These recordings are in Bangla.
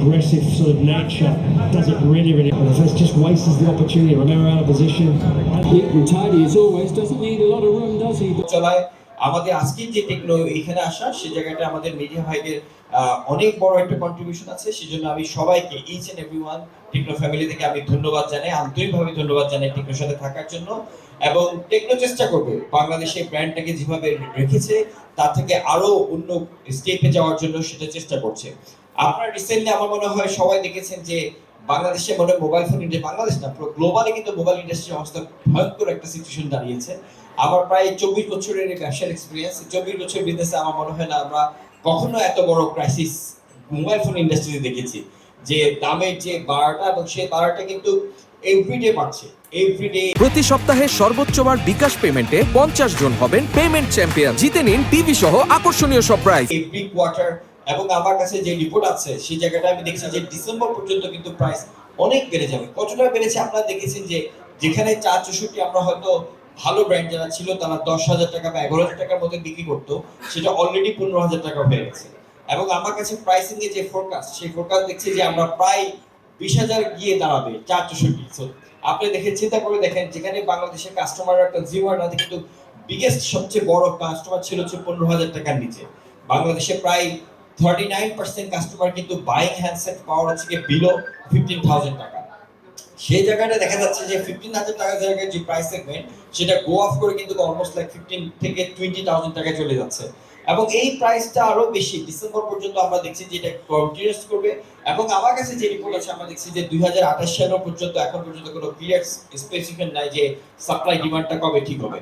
aggressive sort of nature does it really, really well. It just wastes the opportunity. Remember, out of position. Neat and tidy as always. Doesn't need a lot of room, does he? চলায় আমাদের আজকে যে টেকনো এখানে আসা সেই জায়গাটা আমাদের মিডিয়া ভাইদের অনেক বড় একটা কন্ট্রিবিউশন আছে। সেজন্য আমি সবাইকে each and everyone techno family থেকে আমি ধন্যবাদ জানাই, আন্তরিকভাবে ধন্যবাদ জানাই টেকনোর সাথে থাকার জন্য। এবং টেকনো চেষ্টা করবে বাংলাদেশের ব্র্যান্ডটাকে যেভাবে রেখেছে তার থেকে আরো অন্য স্টেপে যাওয়ার জন্য সেটা চেষ্টা করছে। আপনারা রিসেন্টলি আমার মনে হয় সবাই দেখেছেন যে বাংলাদেশে মনে মোবাইল ফোন ইন্ডাস্ট্রি, বাংলাদেশ না পুরো গ্লোবালি কিন্তু মোবাইল ইন্ডাস্ট্রির অবস্থা ভয়ঙ্কর একটা সিচুয়েশন দাঁড়িয়েছে। আমার প্রায় 24 বছরের ব্যবসার এক্সপিরিয়েন্স, 24 বছর বিজনেসে আমার মনে হয় না আমরা কখনো এত বড় ক্রাইসিস মোবাইল ফোন ইন্ডাস্ট্রিতে দেখেছি। যে দামের যে বাড়াটা এবং সেই বাড়াটা কিন্তু এভরিডে বাড়ছে, এভরিডে। প্রতি সপ্তাহে সর্বোচ্চবার বিকাশ পেমেন্টে 50 জন হবেন পেমেন্ট চ্যাম্পিয়ন। জিতে নিন টিভি সহ আকর্ষণীয় সব প্রাইজ এভরি কোয়ার্টার। এবং আমার কাছে যে রিপোর্ট আছে সেই জায়গাটা আমি দেখছি যে ডিসেম্বর পর্যন্ত কিন্তু প্রাইস অনেক বেড়ে যাবে। কতটা বেড়েছে আপনারা দেখেছেন যে যেখানে 464 আমরা হয়তো ভালো ব্র্যান্ড যারা ছিল তারা 10,000 টাকা বা 11,000 টাকার মধ্যে বিক্রি করতো, সেটা অলরেডি 15,000 টাকা হয়ে গেছে। এবং আমার কাছে প্রাইসিং এর যে ফোরকাস্ট সেই ফোরকাস্ট দেখছি যে আমরা প্রায় 20,000 গিয়ে দাঁড়াবে 464। সো আপনি দেখেন, চিন্তা করে দেখেন, যেখানে বাংলাদেশের কাস্টমার একটা জিওয়ার না কিন্তু বিগেস্ট সবচেয়ে বড় কাস্টমার ছিল 15,000 টাকার নিচে। বাংলাদেশে প্রায় 39% কাস্টমার কিন্তু বাইং হ্যান্ডসেট পাওয়ার হচ্ছে বিলো 15,000 টাকা। সেই জায়গাটা দেখা যাচ্ছে যে 15,000 টাকা জায়গায় যে প্রাইস সেগমেন্ট সেটা গো অফ করে কিন্তু অলমোস্ট লাইক 15 থেকে 20,000 টাকা চলে যাচ্ছে। এবং এই প্রাইসটা আরো বেশি ডিসেম্বর পর্যন্ত আমরা দেখছি যে এটা কন্টিনিউস করবে। এবং আমার কাছে যে রিপোর্ট আছে আমরা দেখছি যে 2028 সাল পর্যন্ত এখন পর্যন্ত কোনো ক্লিয়ার স্পেসিফিকেশন নাই যে সাপ্লাই ডিমান্ডটা কবে ঠিক হবে।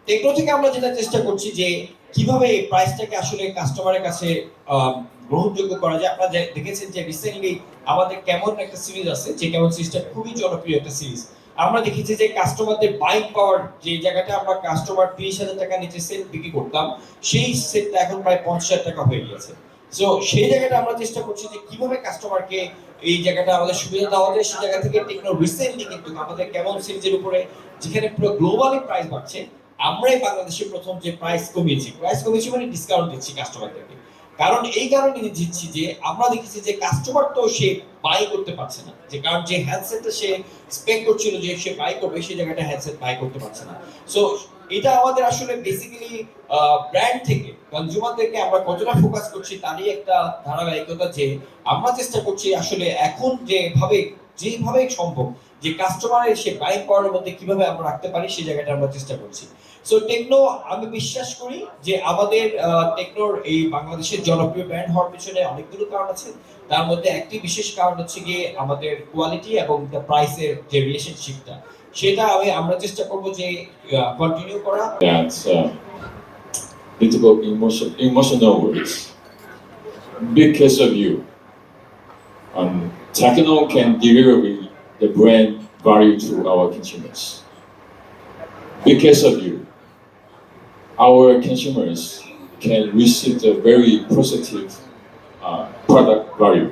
টেকনো থেকে আমরা যেটা চেষ্টা করছি যে কিভাবে এই প্রাইসটাকে আসলে কাস্টমারের কাছে গ্রহণযোগ্য করা যায়। আপনারা দেখেছেন যে রিসেন্টলি আমাদের কেমন একটা সিরিজ আছে, যে কেমন সিরিজটা খুবই জনপ্রিয় একটা সিরিজ। আমরা দেখেছি যে কাস্টমারদের বাইং পাওয়ার, যে জায়গাটা আমরা কাস্টমার 30,000 টাকা নিচে সেট বিক্রি করতাম সেই সেটটা এখন প্রায় 50,000 টাকা হয়ে গেছে। সো সেই জায়গাটা আমরা চেষ্টা করছি যে কিভাবে কাস্টমারকে এই জায়গাটা আমাদের সুবিধা দেওয়া যায়। সেই জায়গা থেকে টেকনো রিসেন্টলি কিন্তু আমাদের কেমন সিরিজের উপরে যেখানে পুরো গ্লোবালি প্রাইস বাড়ছে, আমরাই বাংলাদেশে প্রথম যে প্রাইস কমিয়েছি মানে ডিসকাউন্ট দিচ্ছি কাস্টমারদেরকে। কারণ এই কারণে দিচ্ছি যে আমরা দেখেছি যে কাস্টমার তো সে বাই করতে পারছে না, যে কারণ যে হ্যান্ডসেটটা সে এক্সপেক্ট করছিল যে সে বাই করবে সেই জায়গাটা হ্যান্ডসেট বাই করতে পারছে না। সো এটা আমাদের আসলে বেসিক্যালি ব্র্যান্ড থেকে কনজিউমারদেরকে আমরা কতটা ফোকাস করছি তারই একটা ধারাবাহিকতা, যে আমরা চেষ্টা করছি আসলে এখন যেভাবে সম্ভব যে কাস্টমারের সে বাইং পাওয়ার মধ্যে কিভাবে আমরা রাখতে পারি সেই জায়গাটা আমরা চেষ্টা করছি। সো টেকনো, আমি বিশ্বাস করি যে আমাদের টেকনোর এই বাংলাদেশের জনপ্রিয় ব্র্যান্ড হওয়ার পিছনে অনেকগুলো কারণ আছে। তার মধ্যে একটি বিশেষ কারণ হচ্ছে গিয়ে আমাদের কোয়ালিটি এবং প্রাইসের যে রিলেশনশিপটা, সেটা আমরা চেষ্টা করব যে কন্টিনিউ করা। That's little emotional words. Because of you, Techno can deliver the brand value to our consumers. Because of you, our consumers can receive the very positive product value.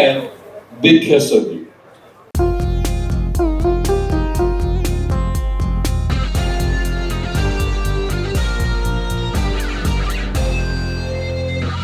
And because of you,